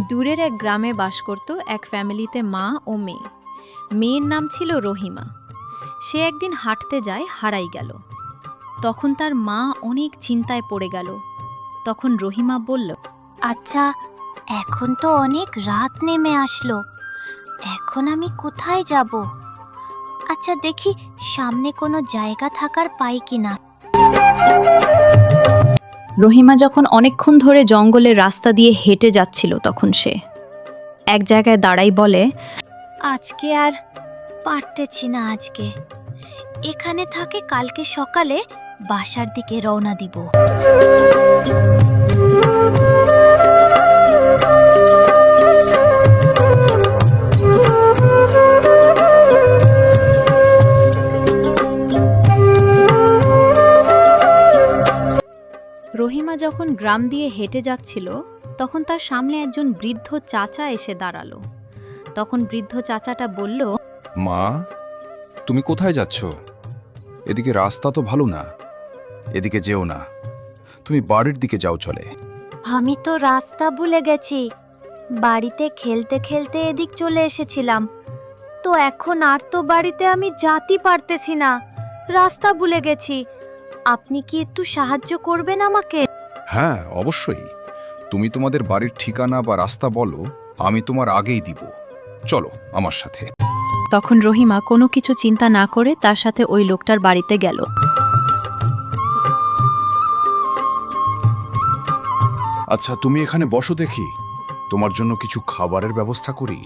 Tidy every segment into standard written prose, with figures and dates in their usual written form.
দূরের এক গ্রামে বাস করত এক ফ্যামিলিতে মা ও মেয়ে। মেয়ের নাম ছিল রহিমা। সে একদিন হাঁটতে যায়, হারাই গেল। তখন তার মা অনেক চিন্তায় পড়ে গেল। তখন রহিমা বলল, আচ্ছা, এখন তো অনেক রাত নেমে আসলো, এখন আমি কোথায় যাব? আচ্ছা দেখি সামনে কোনো জায়গা থাকার পাই কিনা। রহিমা যখন অনেকক্ষণ ধরে জঙ্গলের রাস্তা দিয়ে হেঁটে যাচ্ছিল, তখন সে এক জায়গায় দাঁড়াই বলে, আজকে আর পারতেছি না, আজকে এখানে থাকে, কালকে সকালে বাসার দিকে রওনা দিব। রহিমা যখন গ্রাম দিয়ে হেঁটে যাচ্ছিল, তখন তার সামনে একজন বৃদ্ধ চাচা এসে দাঁড়ালো। তখন বৃদ্ধ চাচাটা বলল, মা, তুমি কোথায় যাচ্ছ? এদিকে রাস্তা তো ভালো না, এদিকে যেও না, তুমি বাড়ির দিকে যাও চলে। আমি তো রাস্তা ভুলে গেছি, বাড়িতে খেলতে খেলতে এদিক চলে এসেছিলাম, তো এখন আর তো বাড়িতে আমি যেতে পারতেছি না, রাস্তা ভুলে গেছি। আপনি কি একটু সাহায্য করবেন আমাকে? হ্যাঁ, অবশ্যই। তুমি তোমাদের বাড়ির ঠিকানা বা রাস্তা বলো, আমি তোমার আগেই দিব। চলো আমার সাথে। তখন রহিমা কোনো কিছু চিন্তা না করে তার সাথে ওই লোকটার বাড়িতে গেল। আচ্ছা, তুমি এখানে বসো, দেখি তোমার জন্য কিছু খাবারের ব্যবস্থা করি।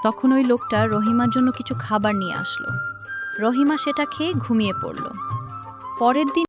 তখন ওই লোকটা রহিমার জন্য কিছু খাবার নিয়ে আসলো। রহিমা সেটা খেয়ে ঘুমিয়ে পড়ল। পরের দিন